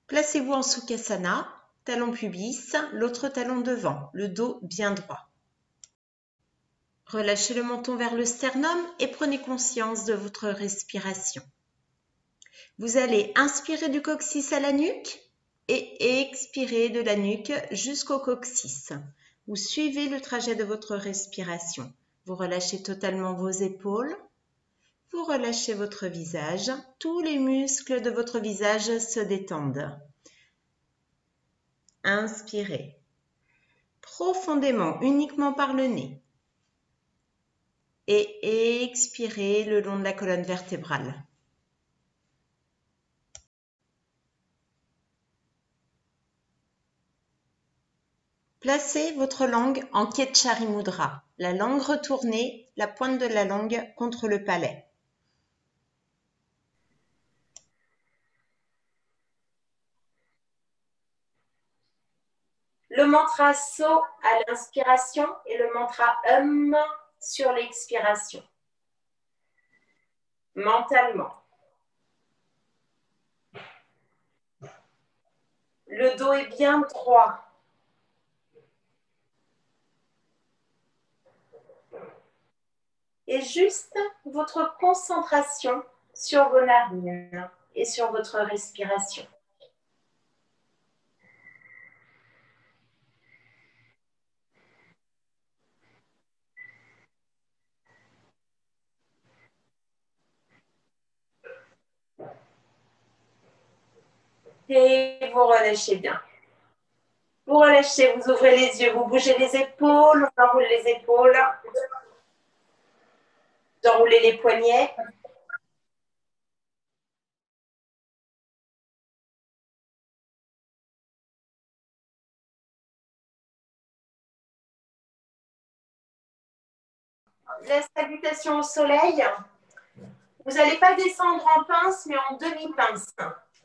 Placez-vous en Sukhasana, talon pubis, l'autre talon devant, le dos bien droit. Relâchez le menton vers le sternum et prenez conscience de votre respiration. Vous allez inspirer du coccyx à la nuque et expirer de la nuque jusqu'au coccyx. Vous suivez le trajet de votre respiration. Vous relâchez totalement vos épaules. Vous relâchez votre visage. Tous les muscles de votre visage se détendent. Inspirez profondément, uniquement par le nez. Et expirez le long de la colonne vertébrale. Placez votre langue en Ketchari Mudra, la langue retournée, la pointe de la langue contre le palais. Le mantra So à l'inspiration et le mantra sur l'expiration. Mentalement. Le dos est bien droit. Et juste votre concentration sur vos narines et sur votre respiration. Et vous relâchez bien. Vous relâchez, vous ouvrez les yeux, vous bougez les épaules, on enroule les épaules. Vous enroulez les poignets. La salutation au soleil. Vous n'allez pas descendre en pince, mais en demi-pince.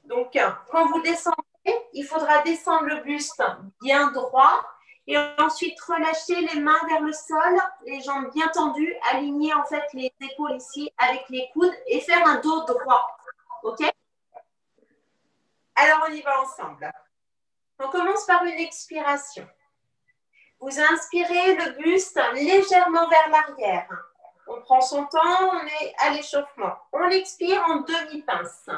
Donc, quand vous descendez, il faudra descendre le buste bien droit et ensuite relâcher les mains vers le sol, les jambes bien tendues, aligner en fait les épaules ici avec les coudes et faire un dos droit. OK? Alors, on y va ensemble. On commence par une expiration. Vous inspirez le buste légèrement vers l'arrière. On prend son temps, on est à l'échauffement. On expire en demi-pince.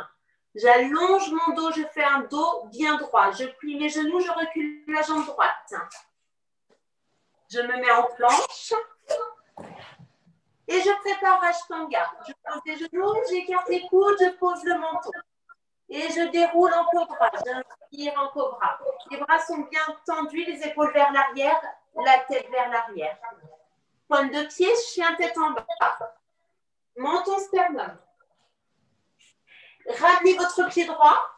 J'allonge mon dos, je fais un dos bien droit. Je plie mes genoux, je recule la jambe droite. Je me mets en planche. Et je prépare Ashtanga. Je pose les genoux, j'écarte les coudes, je pose le menton. Et je déroule en cobra. J'inspire en cobra. Les bras sont bien tendus, les épaules vers l'arrière, la tête vers l'arrière. Pointe de pied, chien tête en bas. Menton sternum. Ramenez votre pied droit.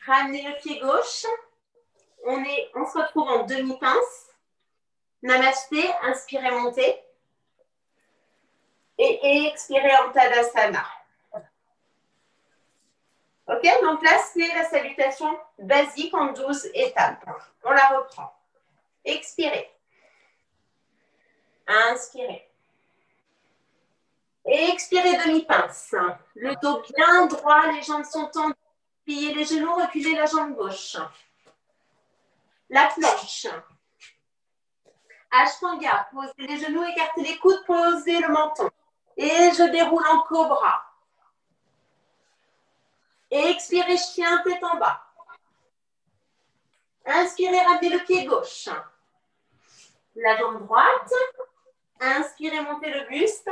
Ramenez le pied gauche. On se retrouve en demi-pince. Namasté, inspirez, montez. Et expirez en Tadasana. Ok, donc là, c'est la salutation basique en 12 étapes. On la reprend. Expirez. Inspirez. Et expirez demi-pince. Le dos bien droit, les jambes sont tendues. Pliez les genoux, reculez la jambe gauche. La planche. Ashtanga, posez les genoux, écartez les coudes, posez le menton. Et je déroule en cobra. Et expirez, chien, tête en bas. Inspirez, ramenez le pied gauche. La jambe droite. Inspirez, montez le buste.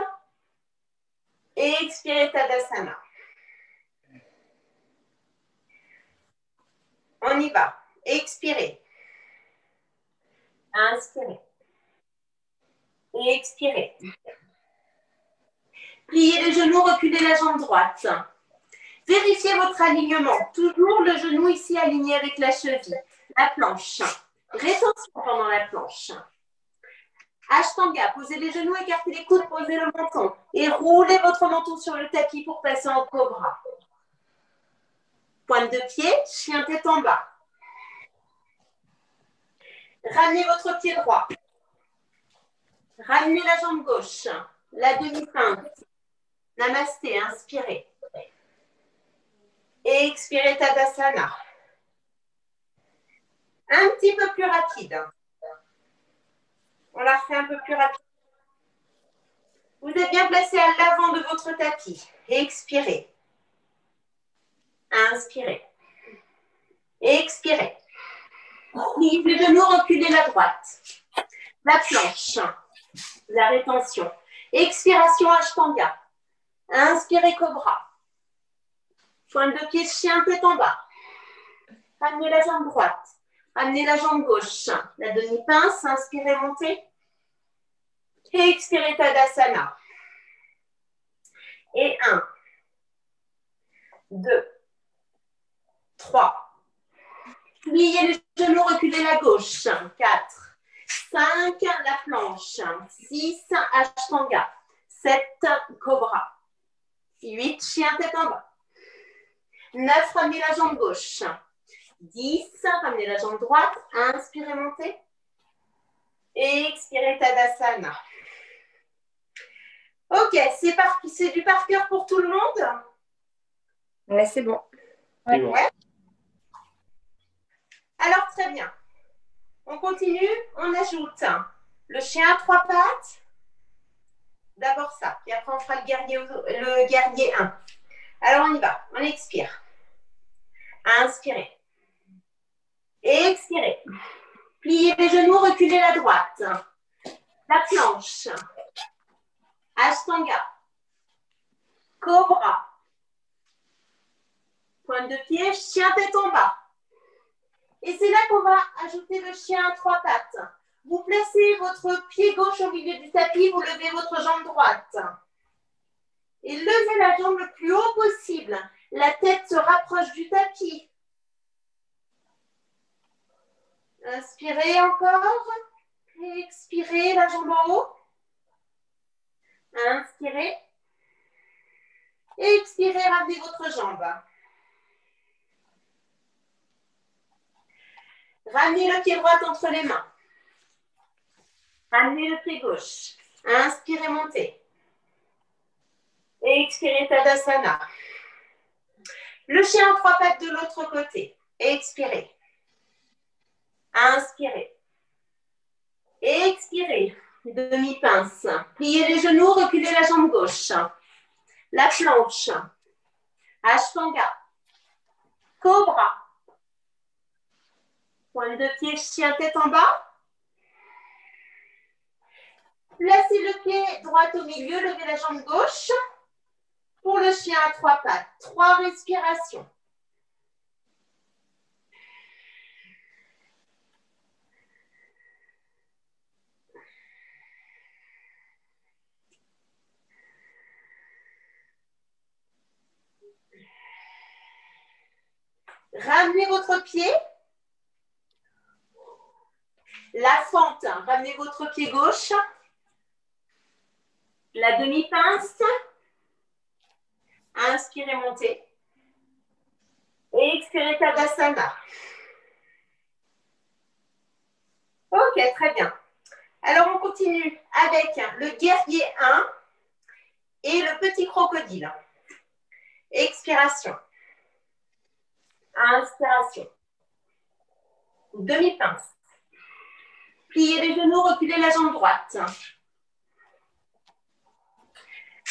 Et expirez, Tadasana. On y va. Expirez. Inspirez. Et expirez. Pliez les genoux, reculez la jambe droite. Vérifiez votre alignement. Toujours le genou ici aligné avec la cheville. La planche. Rétention pendant la planche. Ashtanga, posez les genoux, écartez les coudes, posez le menton. Et roulez votre menton sur le tapis pour passer en cobra. Pointe de pied, chien tête en bas. Ramenez votre pied droit. Ramenez la jambe gauche. La demi-pince. Namasté, inspirez. Et expirez Tadasana. Un petit peu plus rapide. On la refait un peu plus rapide. Vous êtes bien placé à l'avant de votre tapis. Expirez. Inspirez. Expirez. Pliez les genoux, reculez la droite. La planche. La rétention. Expiration Ashtanga. Inspirez Cobra. Pointe de pied, chien, tête en bas. Ramenez la jambe droite. Ramenez la jambe gauche. La demi-pince. Inspirez, montez. Et expirez Tadasana. Et 1, 2, 3. Pliez les genoux, reculez la gauche. 4, 5, la planche. 6, Ashtanga. 7, Cobra. 8, chien tête en bas. 9, ramenez la jambe gauche. 10, ramenez la jambe droite. Inspirez, montez. Et expirez Tadasana. Ok, c'est du par cœur pour tout le monde? Ouais, c'est bon. Ouais. Alors, très bien. On continue, on ajoute le chien à 3 pattes. D'abord ça, et après on fera le guerrier 1. Alors, on y va, on expire. Inspirez. Expirez. Pliez les genoux, reculez la droite. La planche. Ashtanga. Cobra. Pointe de pied, chien tête en bas. Et c'est là qu'on va ajouter le chien à 3 pattes. Vous placez votre pied gauche au milieu du tapis, vous levez votre jambe droite. Et levez la jambe le plus haut possible. La tête se rapproche du tapis. Inspirez encore. Expirez, la jambe en haut. Inspirez. Expirez, ramenez votre jambe. Ramenez le pied droit entre les mains. Ramenez le pied gauche. Inspirez, montez. Et expirez Tadasana. Le chien en 3 pattes de l'autre côté. Expirez. Inspirez. Expirez. Demi-pince. Pliez les genoux, reculez la jambe gauche. La planche. Ashtanga. Cobra. Pointe de pied, chien tête en bas. Placez le pied droit au milieu, levez la jambe gauche. Pour le chien à 3 pattes. 3 respirations. Ramenez votre pied. La fente, ramenez votre pied gauche. La demi-pince. Inspirez, montez. Et expirez Tadasana. Ok, très bien. Alors, on continue avec le guerrier 1 et le petit crocodile. Expiration. Inspiration. Demi-pince. Pliez les genoux, reculez la jambe droite.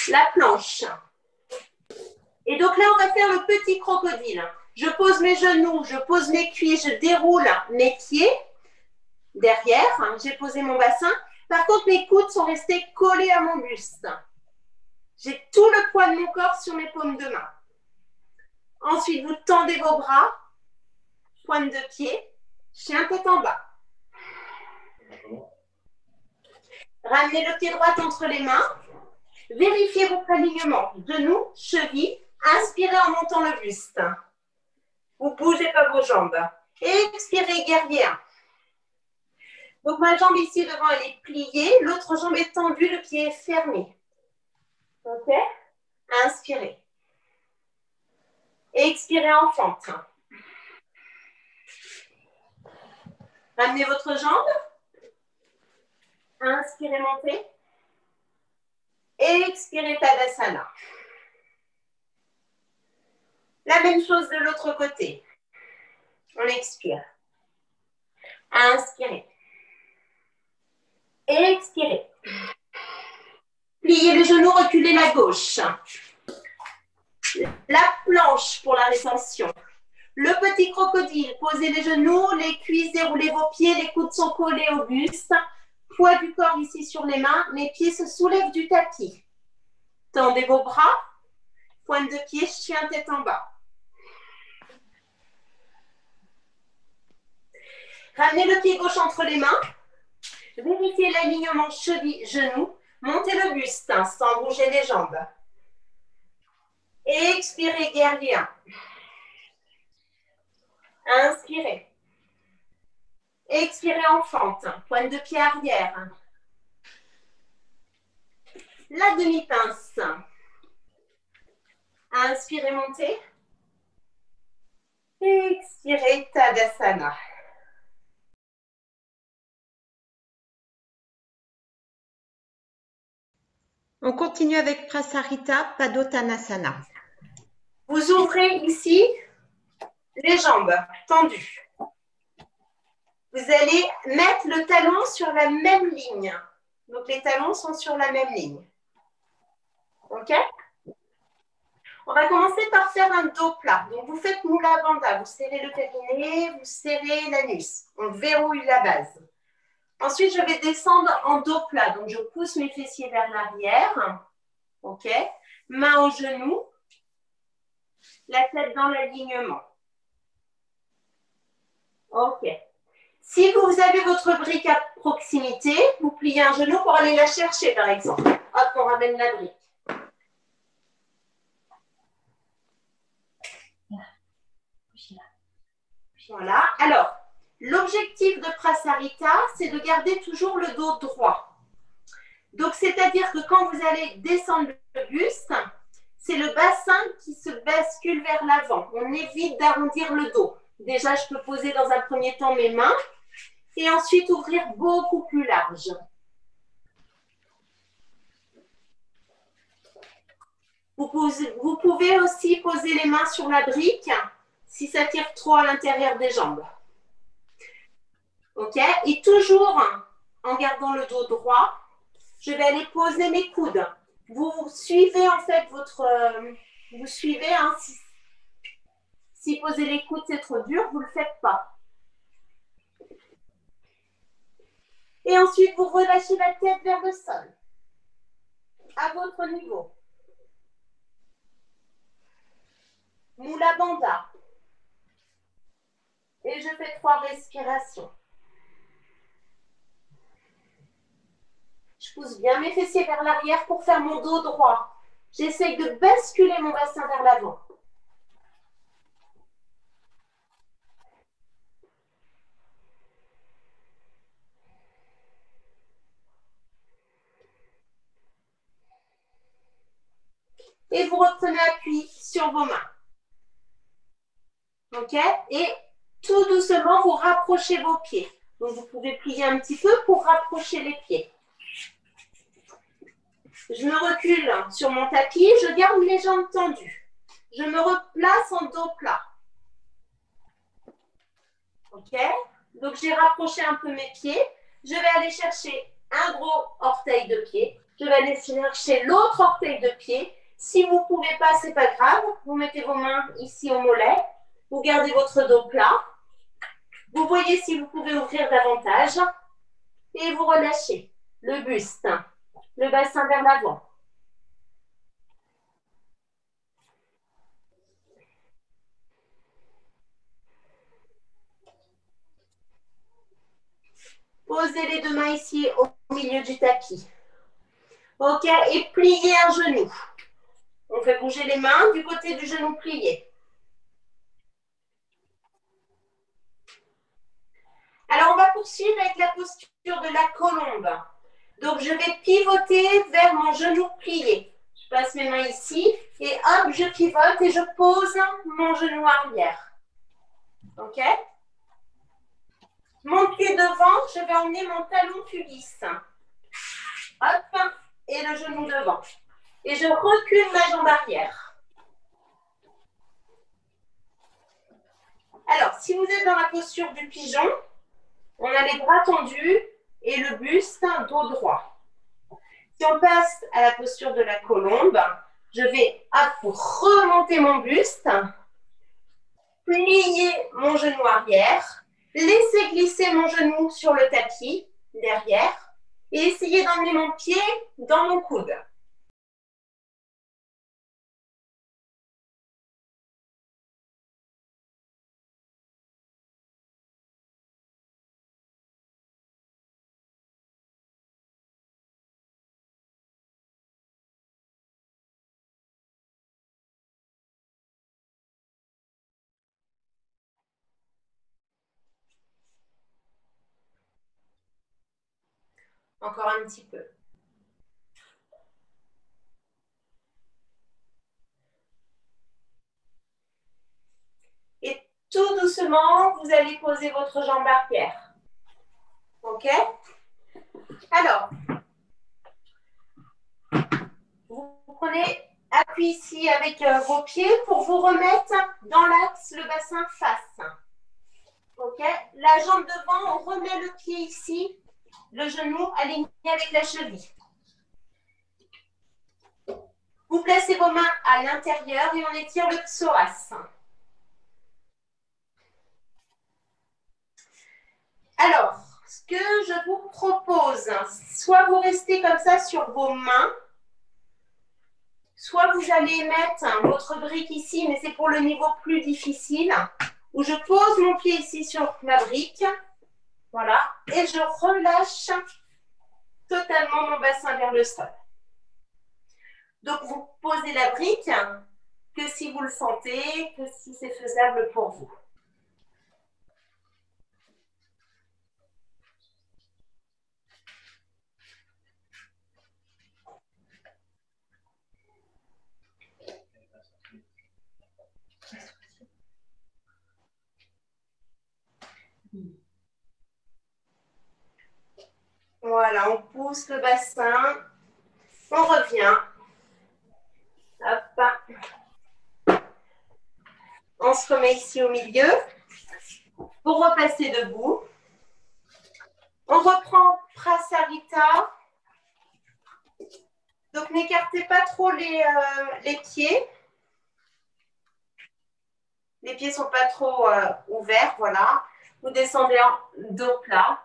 La planche. Et donc là, on va faire le petit crocodile. Je pose mes genoux, je pose mes cuisses, je déroule mes pieds derrière. J'ai posé mon bassin. Par contre, mes coudes sont restés collés à mon buste. J'ai tout le poids de mon corps sur mes paumes de main. Ensuite, vous tendez vos bras, pointe de pied, chien tête en bas. Ramenez le pied droit entre les mains. Vérifiez votre alignement. Genoux, chevilles. Inspirez en montant le buste. Vous ne bougez pas vos jambes. Expirez, guerrier 1. Donc, ma jambe ici devant, elle est pliée. L'autre jambe est tendue, le pied est fermé. OK? Inspirez. Expirez en fente. Ramenez votre jambe. Inspirez, montez. Expirez Tadasana. La même chose de l'autre côté. On expire. Inspirez. Expirez. Pliez les genoux, reculez la gauche. La planche pour la rétention. Le petit crocodile, posez les genoux, les cuisses, déroulez vos pieds, les coudes sont collés au buste. Poids du corps ici sur les mains, les pieds se soulèvent du tapis. Tendez vos bras, pointe de pied, chien tête en bas. Ramenez le pied gauche entre les mains. Vérifiez l'alignement cheville-genou. Montez le buste sans bouger les jambes. Expirez, guerrier 1. Inspirez. Expirez en fente. Pointe de pied arrière. La demi-pince. Inspirez, montez. Expirez, Tadasana. On continue avec Prasarita Padottanasana. Vous ouvrez ici les jambes tendues. Vous allez mettre le talon sur la même ligne. Donc, les talons sont sur la même ligne. OK? On va commencer par faire un dos plat. Donc, vous faites Mula Bandha. Vous serrez le périnée, vous serrez l'anus. On verrouille la base. Ensuite, je vais descendre en dos plat. Donc, je pousse mes fessiers vers l'arrière. OK? Main au genou. La tête dans l'alignement. OK. Si vous avez votre brique à proximité, vous pliez un genou pour aller la chercher, par exemple. Hop, on ramène la brique. Voilà. Alors, l'objectif de Prasarita, c'est de garder toujours le dos droit. Donc, c'est-à-dire que quand vous allez descendre le buste, c'est le bassin qui se bascule vers l'avant. On évite d'arrondir le dos. Déjà, je peux poser dans un premier temps mes mains et ensuite ouvrir beaucoup plus large. Vous pouvez aussi poser les mains sur la brique si ça tire trop à l'intérieur des jambes. OK? Et toujours en gardant le dos droit, je vais aller poser mes coudes. Vous suivez en fait vous suivez, hein, si poser les coudes c'est trop dur, vous ne le faites pas. Et ensuite, vous relâchez la tête vers le sol, à votre niveau. Mula Bandha. Et je fais 3 respirations. Je pousse bien mes fessiers vers l'arrière pour faire mon dos droit. J'essaye de basculer mon bassin vers l'avant. Et vous reprenez appui sur vos mains. OK? Et tout doucement, vous rapprochez vos pieds. Donc, vous pouvez plier un petit peu pour rapprocher les pieds. Je me recule sur mon tapis, je garde les jambes tendues. Je me replace en dos plat. OK? Donc, j'ai rapproché un peu mes pieds. Je vais aller chercher un gros orteil de pied. Je vais aller chercher l'autre orteil de pied. Si vous ne pouvez pas, ce n'est pas grave. Vous mettez vos mains ici au mollet. Vous gardez votre dos plat. Vous voyez si vous pouvez ouvrir davantage. Et vous relâchez le buste, le bassin vers l'avant. Posez les 2 mains ici au milieu du tapis. OK, et pliez un genou. On fait bouger les mains du côté du genou plié. Alors, on va poursuivre avec la posture de la colombe. Donc, je vais pivoter vers mon genou plié. Je passe mes mains ici et hop, je pivote et je pose mon genou arrière. OK? Mon pied devant, je vais emmener mon talon pubis. Hop, et le genou devant. Et je recule ma jambe arrière. Alors, si vous êtes dans la posture du pigeon, on a les bras tendus et le buste dos droit. Si on passe à la posture de la colombe, je vais remonter mon buste, plier mon genou arrière, laisser glisser mon genou sur le tapis derrière et essayer d'emmener mon pied dans mon coude. Encore un petit peu. Et tout doucement, vous allez poser votre jambe arrière. OK? Alors, vous prenez appui ici avec vos pieds pour vous remettre dans l'axe, le bassin face. OK? La jambe devant, on remet le pied ici, le genou aligné avec la cheville. Vous placez vos mains à l'intérieur et on étire le psoas. Alors, ce que je vous propose, soit vous restez comme ça sur vos mains, soit vous allez mettre votre brique ici, mais c'est pour le niveau plus difficile, où je pose mon pied ici sur ma brique, voilà, et je relâche totalement mon bassin vers le sol. Donc, vous posez la brique que si vous le sentez, que si c'est faisable pour vous. Voilà, on pousse le bassin, on revient. Hop. On se remet ici au milieu pour repasser debout. On reprend Prasarita. Donc, n'écartez pas trop les pieds. Les pieds ne sont pas trop ouverts, voilà. Vous descendez en dos plat.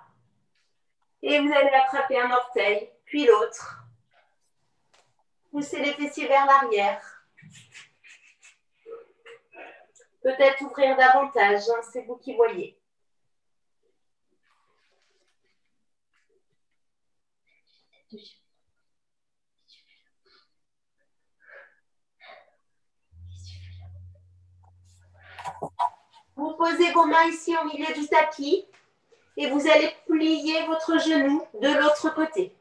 Et vous allez attraper un orteil, puis l'autre. Poussez les fessiers vers l'arrière. Peut-être ouvrir davantage, hein, c'est vous qui voyez. Vous posez vos mains ici au milieu du tapis et vous allez plier votre genou de l'autre côté.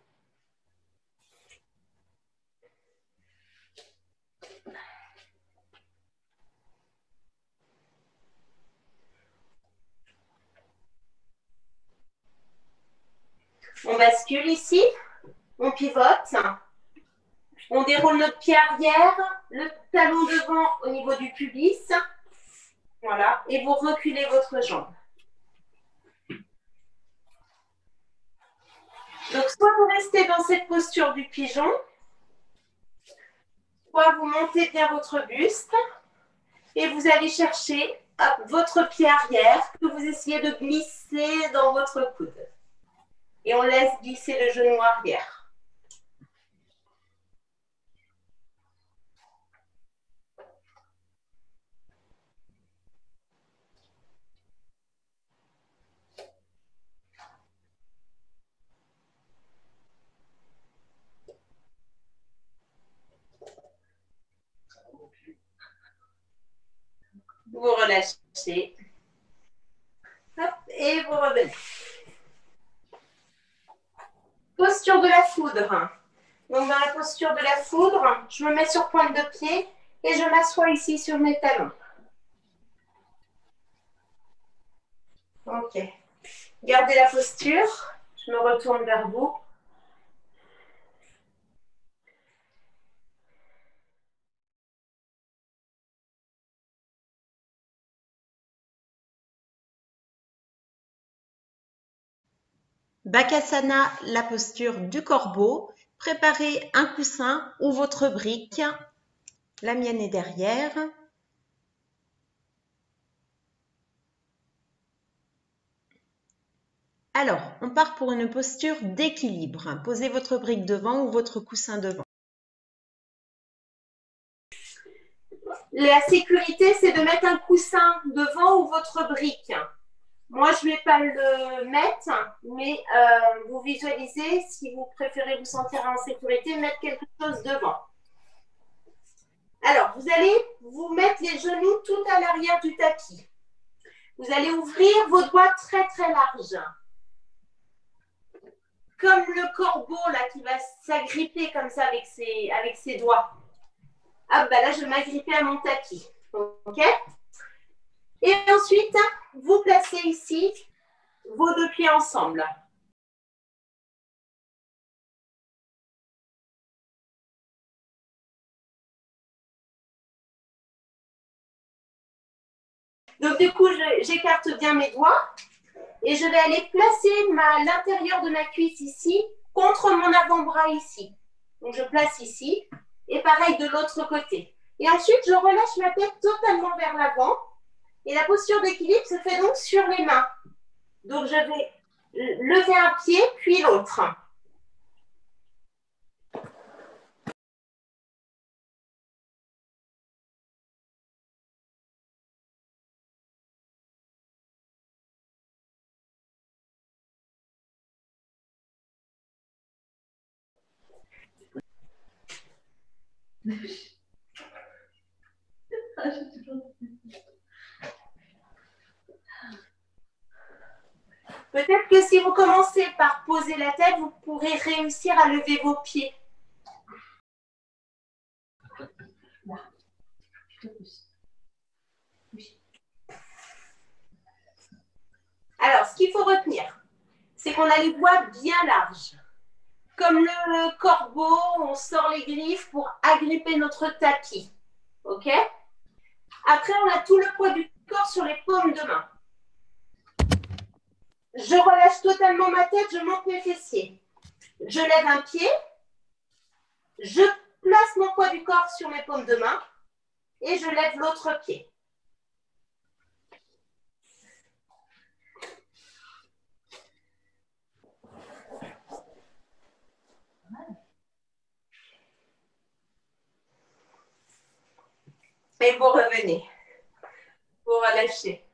On bascule ici, on pivote, on déroule notre pied arrière, le talon devant au niveau du pubis, voilà, et vous reculez votre jambe. Donc, soit vous restez dans cette posture du pigeon, soit vous montez bien votre buste et vous allez chercher votre pied arrière que vous essayez de glisser dans votre coude. Et on laisse glisser le genou arrière. Vous relâchez. Hop, et vous revenez. Posture de la foudre. Donc, dans la posture de la foudre, je me mets sur pointe de pied et je m'assois ici sur mes talons. Ok. Gardez la posture. Je me retourne vers vous. Bakasana, la posture du corbeau. Préparez un coussin ou votre brique. La mienne est derrière. Alors, on part pour une posture d'équilibre. Posez votre brique devant ou votre coussin devant. La sécurité, c'est de mettre un coussin devant ou votre brique. Moi, je ne vais pas le mettre, mais vous visualisez, si vous préférez vous sentir en sécurité, mettre quelque chose devant. Alors, vous allez vous mettre les genoux tout à l'arrière du tapis. Vous allez ouvrir vos doigts très, très larges. Comme le corbeau là, qui va s'agripper comme ça avec ses doigts. Ah, bah là, je vais m'agripper à mon tapis. OK? Et ensuite, vous placez ici vos deux pieds ensemble. Donc, du coup, j'écarte bien mes doigts et je vais aller placer l'intérieur de ma cuisse ici contre mon avant-bras ici. Donc, je place ici et pareil de l'autre côté. Et ensuite, je relâche ma tête totalement vers l'avant et la posture d'équilibre se fait donc sur les mains. Donc, je vais lever un pied puis l'autre. Peut-être que si vous commencez par poser la tête, vous pourrez réussir à lever vos pieds. Alors, ce qu'il faut retenir, c'est qu'on a les doigts bien larges. Comme le corbeau, on sort les griffes pour agripper notre tapis. OK? Après, on a tout le poids du corps sur les paumes de main. Je relâche totalement ma tête, je monte mes fessiers. Je lève un pied, je place mon poids du corps sur mes paumes de main et je lève l'autre pied. Et vous revenez. Vous relâchez.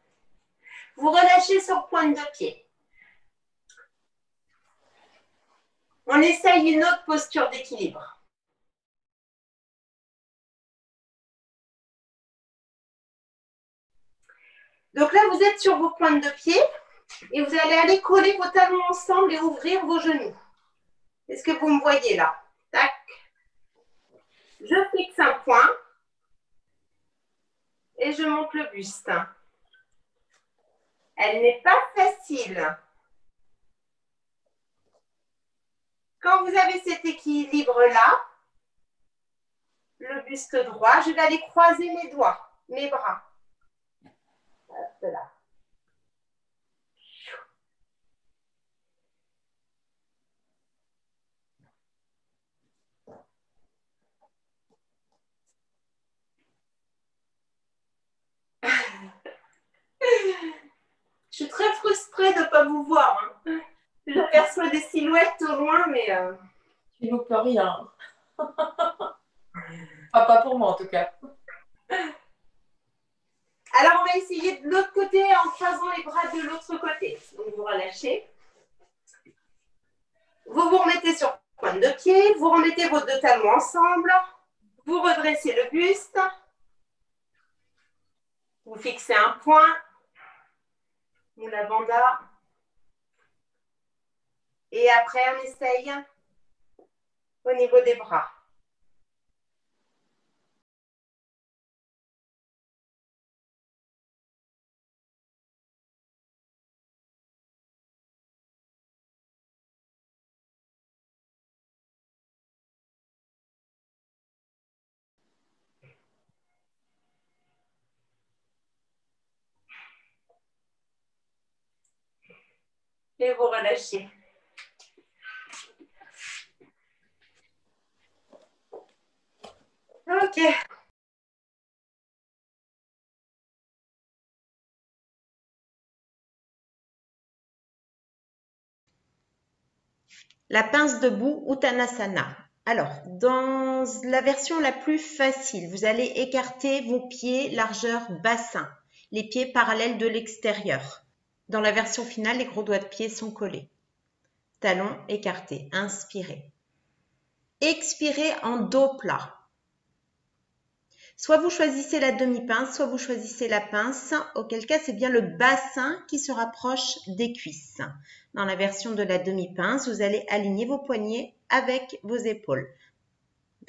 Vous relâchez sur pointe de pied. On essaye une autre posture d'équilibre. Donc là, vous êtes sur vos pointes de pied et vous allez aller coller vos talons ensemble et ouvrir vos genoux. Est-ce que vous me voyez là? Tac. Je fixe un point et je monte le buste. Elle n'est pas facile. Quand vous avez cet équilibre-là, le buste droit, je vais aller croiser mes doigts, mes bras. Hop là. Je suis très frustrée de ne pas vous voir. Hein. Je perçois des silhouettes au loin, mais... Tu ne loupes rien. Pas pour moi, en tout cas. Alors, on va essayer de l'autre côté en croisant les bras de l'autre côté. Donc, vous relâchez. Vous vous remettez sur pointe de pied. Vous remettez vos deux talons ensemble. Vous redressez le buste. Vous fixez un point. Moula Bandha. Et après, on essaye au niveau des bras. Et vous relâchez. Ok. La pince debout, Uttanasana. Alors, dans la version la plus facile, vous allez écarter vos pieds largeur bassin, les pieds parallèles de l'extérieur. Dans la version finale, les gros doigts de pied sont collés. Talons écartés. Inspirez. Expirez en dos plat. Soit vous choisissez la demi-pince, soit vous choisissez la pince, auquel cas c'est bien le bassin qui se rapproche des cuisses. Dans la version de la demi-pince, vous allez aligner vos poignets avec vos épaules.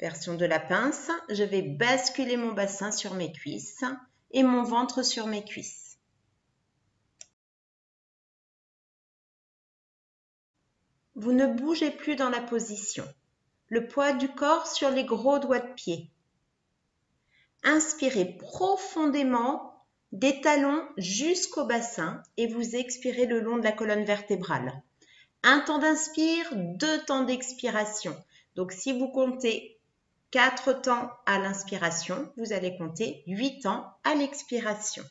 Version de la pince, je vais basculer mon bassin sur mes cuisses et mon ventre sur mes cuisses. Vous ne bougez plus dans la position. Le poids du corps sur les gros doigts de pied. Inspirez profondément des talons jusqu'au bassin et vous expirez le long de la colonne vertébrale. Un temps d'inspire, 2 temps d'expiration. Donc si vous comptez 4 temps à l'inspiration, vous allez compter 8 temps à l'expiration.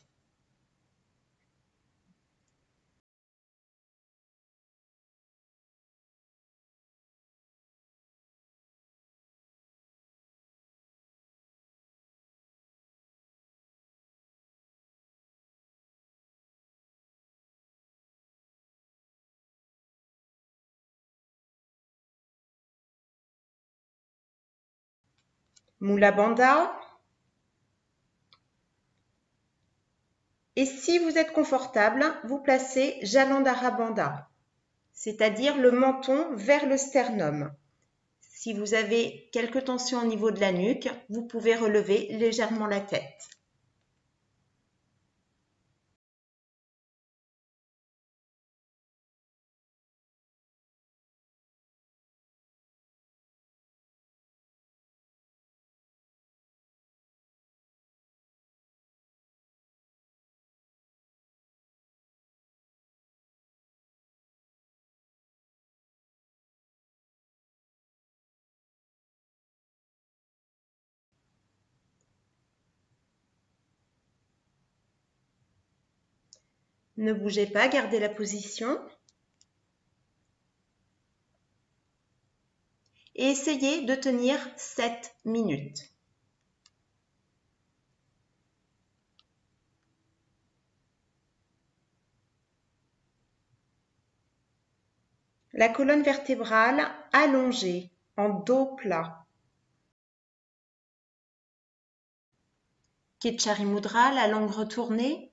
Mula Bandha. Et si vous êtes confortable, vous placez Jalandhara Bandha, c'est-à-dire le menton vers le sternum. Si vous avez quelques tensions au niveau de la nuque, vous pouvez relever légèrement la tête. Ne bougez pas, gardez la position. Et essayez de tenir 7 minutes. La colonne vertébrale allongée, en dos plat. Ketchari Mudra, la langue retournée.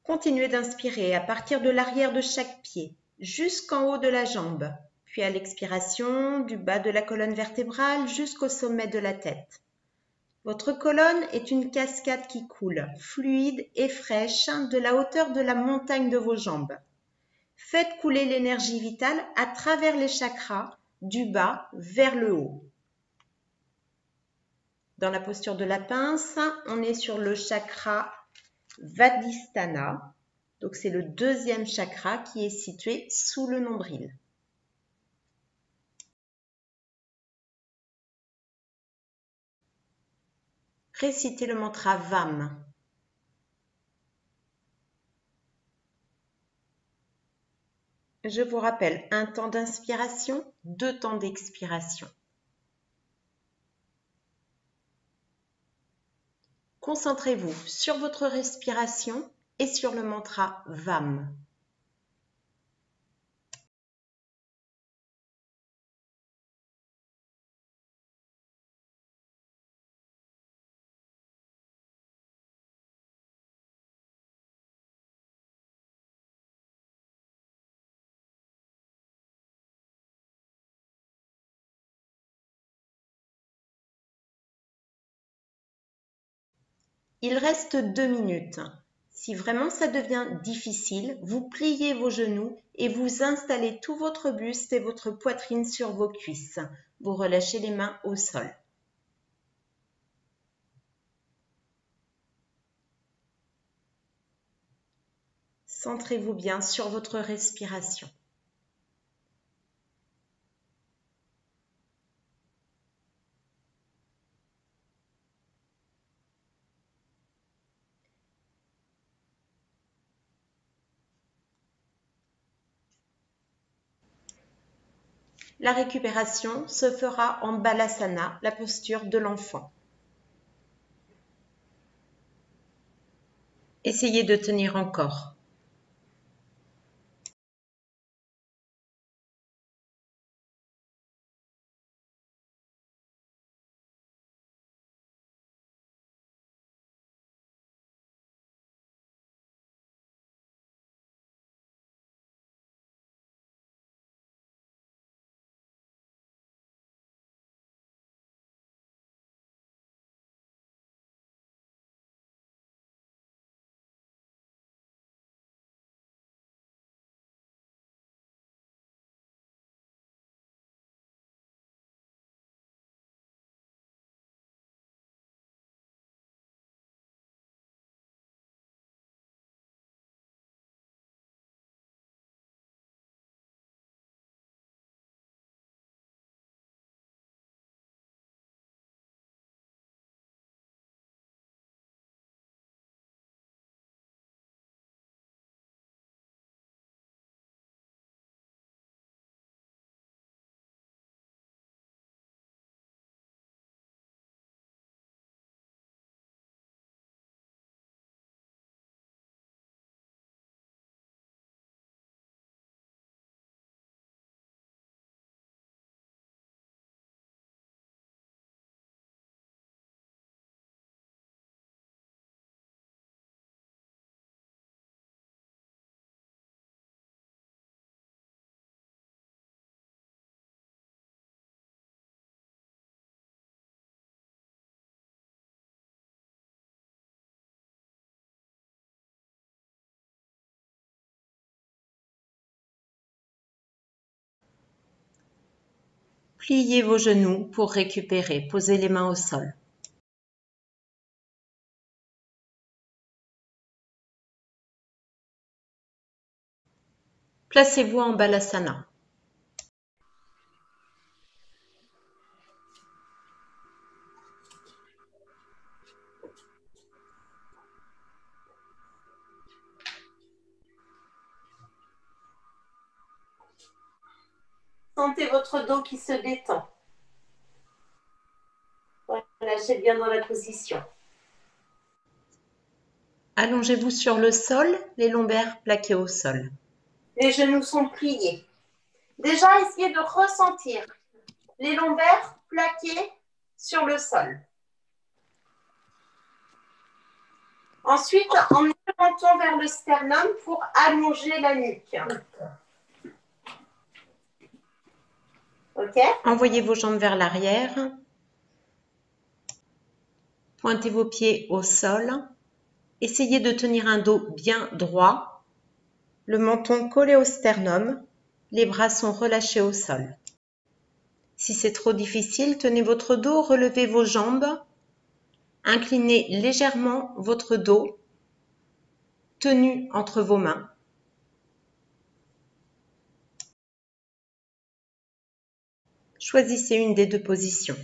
Continuez d'inspirer à partir de l'arrière de chaque pied, jusqu'en haut de la jambe, puis à l'expiration, du bas de la colonne vertébrale jusqu'au sommet de la tête. Votre colonne est une cascade qui coule, fluide et fraîche, de la hauteur de la montagne de vos jambes. Faites couler l'énergie vitale à travers les chakras, du bas vers le haut. Dans la posture de la pince, on est sur le chakra Vadhisthana. Donc c'est le 2e chakra qui est situé sous le nombril. Récitez le mantra VAM. Je vous rappelle, un temps d'inspiration, 2 temps d'expiration. Concentrez-vous sur votre respiration et sur le mantra VAM. Il reste 2 minutes. Si vraiment ça devient difficile, vous pliez vos genoux et vous installez tout votre buste et votre poitrine sur vos cuisses. Vous relâchez les mains au sol. Centrez-vous bien sur votre respiration. La récupération se fera en Balasana, la posture de l'enfant. Essayez de tenir encore. Pliez vos genoux pour récupérer. Posez les mains au sol. Placez-vous en Balasana. Sentez votre dos qui se détend. Relâchez bien dans la position. Allongez-vous sur le sol, les lombaires plaqués au sol. Les genoux sont pliés. Déjà, essayez de ressentir les lombaires plaqués sur le sol. Ensuite, emmenez le menton vers le sternum pour allonger la nuque. Ok? Envoyez vos jambes vers l'arrière. Pointez vos pieds au sol. Essayez de tenir un dos bien droit. Le menton collé au sternum. Les bras sont relâchés au sol. Si c'est trop difficile, tenez votre dos, relevez vos jambes. Inclinez légèrement votre dos, tenu entre vos mains. Choisissez une des deux positions.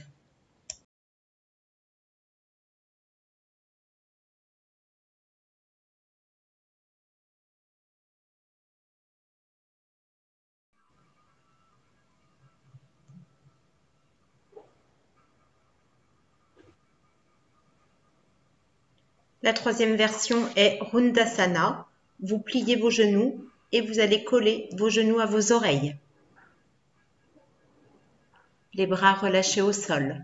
La troisième version est Rundasana. Vous pliez vos genoux et vous allez coller vos genoux à vos oreilles. Les bras relâchés au sol.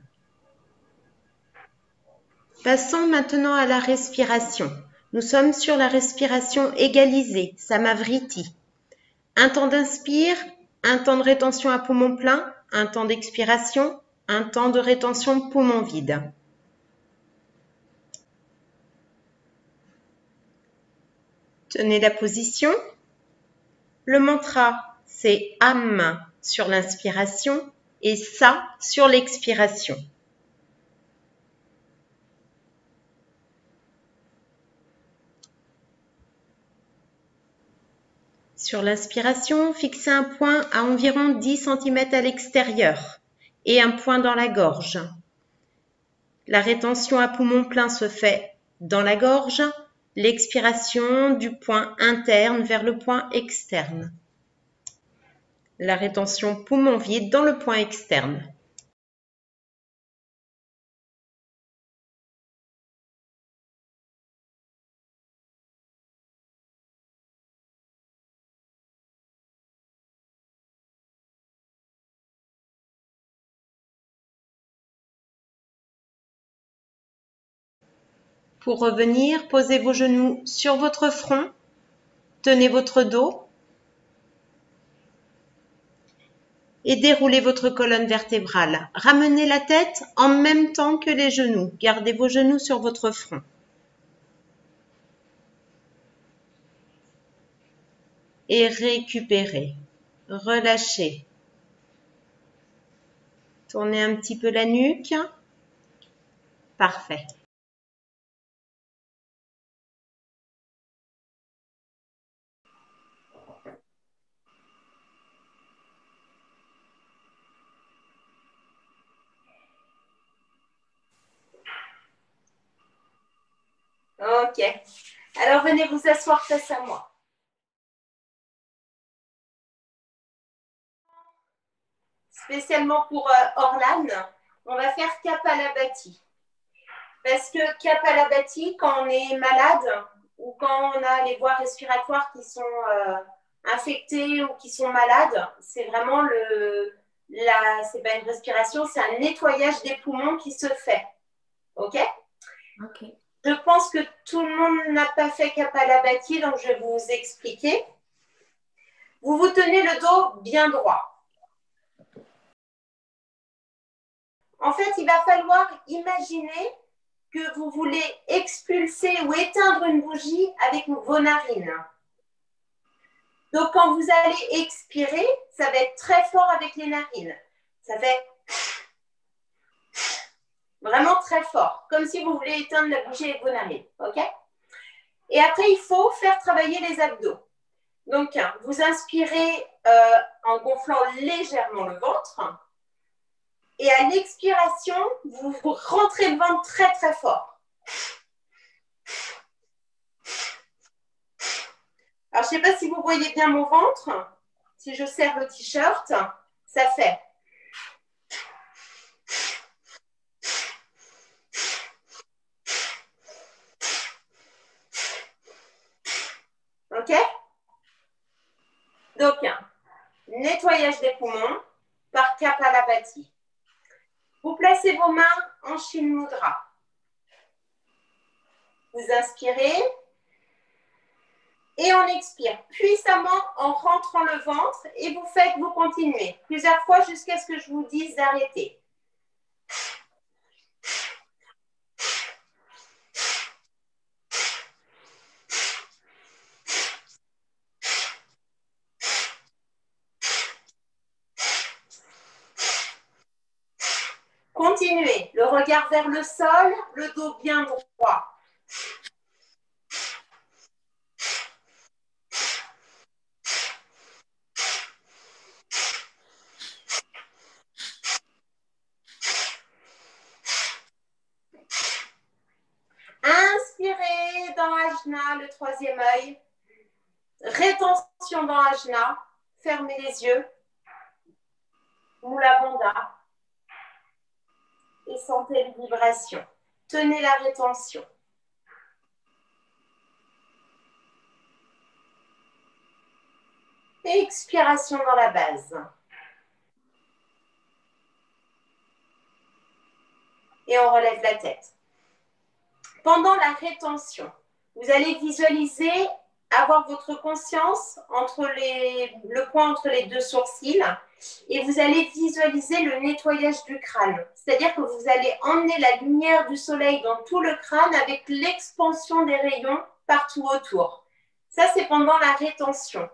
Passons maintenant à la respiration. Nous sommes sur la respiration égalisée, Samavriti. Un temps d'inspire, un temps de rétention à poumon plein, un temps d'expiration, un temps de rétention poumon vide. Tenez la position. Le mantra, c'est Am sur l'inspiration et Sa sur l'expiration. Sur l'inspiration, fixez un point à environ 10 cm à l'extérieur et un point dans la gorge. La rétention à poumon plein se fait dans la gorge, l'expiration du point interne vers le point externe. La rétention poumon vide dans le point externe. Pour revenir, posez vos genoux sur votre front, tenez votre dos et déroulez votre colonne vertébrale. Ramenez la tête en même temps que les genoux. Gardez vos genoux sur votre front. Et récupérez. Relâchez. Tournez un petit peu la nuque. Parfait. Ok. Alors, venez vous asseoir face à moi. Spécialement pour Orlan, on va faire Kapalabhati. Parce que Kapalabhati, quand on est malade ou quand on a les voies respiratoires qui sont infectées ou qui sont malades, c'est vraiment c'est pas une respiration, c'est un nettoyage des poumons qui se fait. Ok? Ok. Je pense que tout le monde n'a pas fait Kapalabhati, donc je vais vous expliquer. Vous vous tenez le dos bien droit. En fait, il va falloir imaginer que vous voulez expulser ou éteindre une bougie avec vos narines. Donc, quand vous allez expirer, ça va être très fort avec les narines. Ça fait vraiment très fort, comme si vous voulez éteindre la bougie avec vos narines. Ok? Et après, il faut faire travailler les abdos. Donc, vous inspirez en gonflant légèrement le ventre. Et à l'expiration, vous rentrez le ventre très, très fort. Alors, je ne sais pas si vous voyez bien mon ventre. Si je serre le t-shirt, ça fait. OK? Donc, nettoyage des poumons par Kapalabhati. Vous placez vos mains en Shin Mudra. Vous inspirez et on expire puissamment en rentrant le ventre et vous continuez plusieurs fois jusqu'à ce que je vous dise d'arrêter. Continuez, le regard vers le sol, le dos bien droit. Inspirez dans Ajna, le troisième œil. Rétention dans Ajna. Fermez les yeux. Mula Bandha. Et sentez les vibrations. Tenez la rétention. Expiration dans la base. Et on relève la tête. Pendant la rétention, vous allez visualiser, avoir votre conscience entre le point entre les deux sourcils et vous allez visualiser le nettoyage du crâne. C'est-à-dire que vous allez emmener la lumière du soleil dans tout le crâne avec l'expansion des rayons partout autour. Ça, c'est pendant la rétention.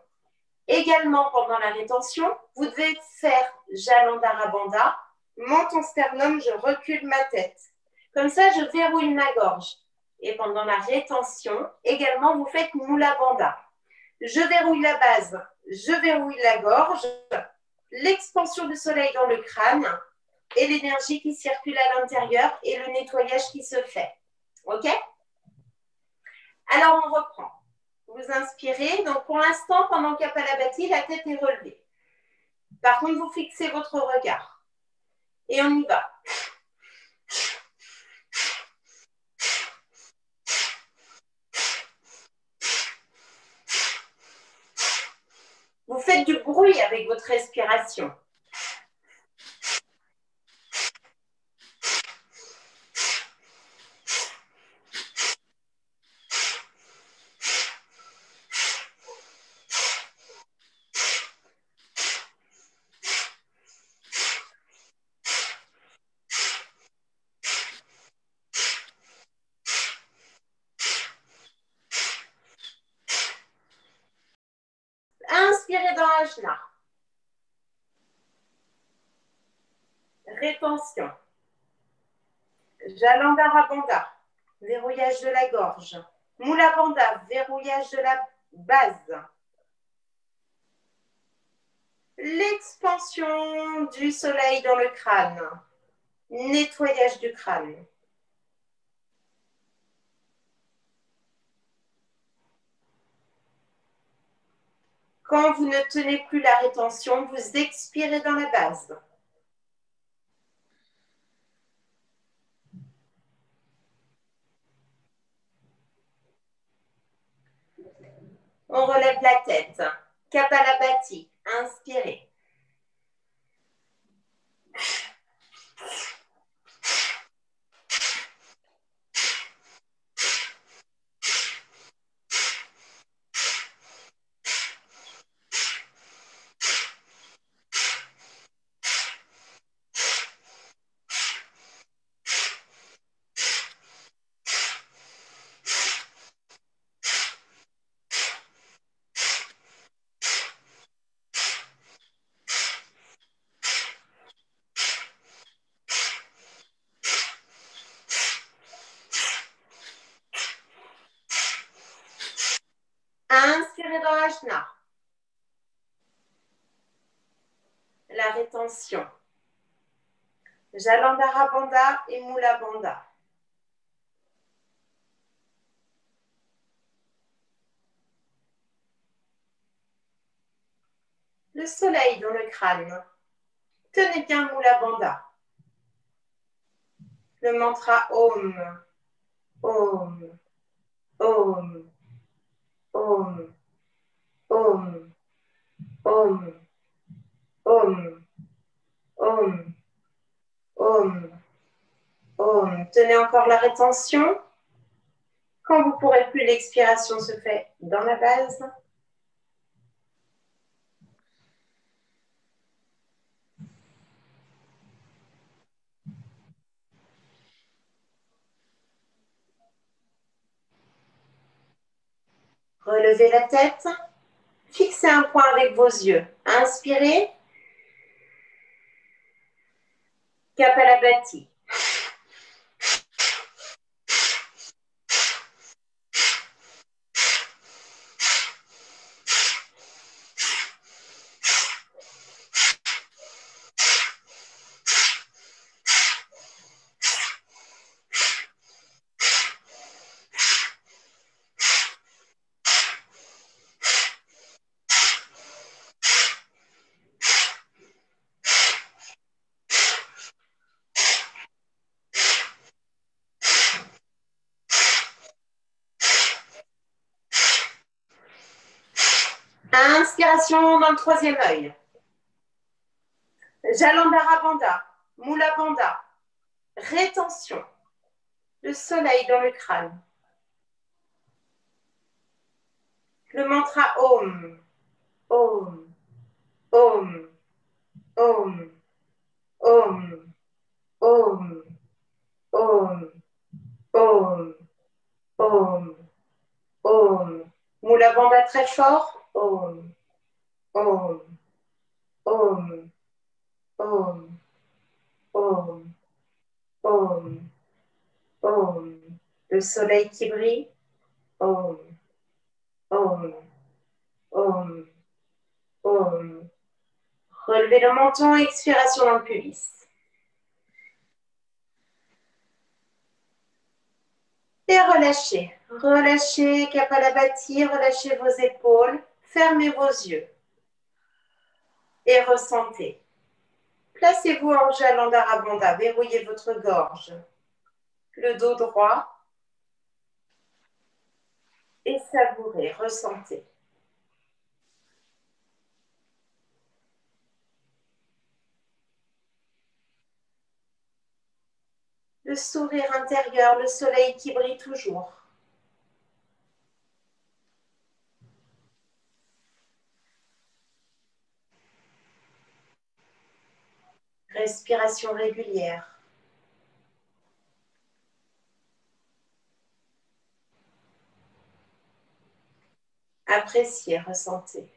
Également, pendant la rétention, vous devez faire Jalandhara Bandha, menton sternum, je recule ma tête. Comme ça, je verrouille ma gorge. Et pendant la rétention, également, vous faites Mula Bandha. Je verrouille la base, je verrouille la gorge, l'expansion du soleil dans le crâne et l'énergie qui circule à l'intérieur et le nettoyage qui se fait. OK? Alors, on reprend. Vous inspirez. Donc, pour l'instant, pendant Kapalabhati, la tête est relevée. Par contre, vous fixez votre regard. Et on y va. Vous faites du bruit avec votre respiration. Inspirez dans l'ajna. Rétention. Jalandhara Bandha, verrouillage de la gorge. Mula Bandha, verrouillage de la base. L'expansion du soleil dans le crâne. Nettoyage du crâne. Quand vous ne tenez plus la rétention, vous expirez dans la base. On relève la tête. Kapalabhati, inspirez. Inspirez dans l'ajna. La rétention. Jalandhara Bandha et Mula Bandha. Le soleil dans le crâne. Tenez bien Mula Bandha. Le mantra Om, Om, Om, Om, Om, Om, Om, Om, Om, Om. Tenez encore la rétention. Quand vous ne pourrez plus, l'expiration se fait dans la base. Relevez la tête. Fixez un point avec vos yeux. Inspirez. Kapalabhati. Inspiration dans le troisième œil. Jalandhara Bandha, Mula Bandha. Rétention. Le soleil dans le crâne. Le mantra Om. Om. Om. Om. Om. Om. Om. Om. Om. Om. Mula Bandha très fort. Om. Om. Om. Om. Om. Om. Om. Le soleil qui brille. Om. Om. Om. Om. Relevez le menton, expiration dans le pubis. Et relâchez. Relâchez Kapalabhati, relâchez vos épaules. Fermez vos yeux. Et ressentez. Placez-vous en Jalandhara Bandha. Verrouillez votre gorge. Le dos droit. Et savourez, ressentez. Le sourire intérieur, le soleil qui brille toujours. Respiration régulière. Appréciez, ressentez.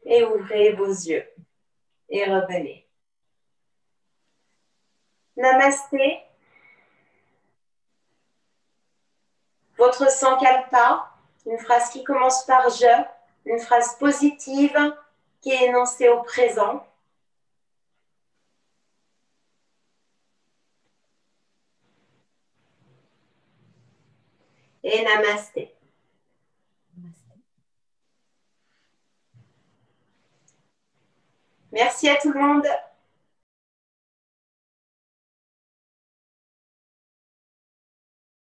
Et ouvrez vos yeux. Et revenez. Namasté. Votre sankalpa, une phrase qui commence par je, une phrase positive qui est énoncée au présent. Et namasté. Merci à tout le monde.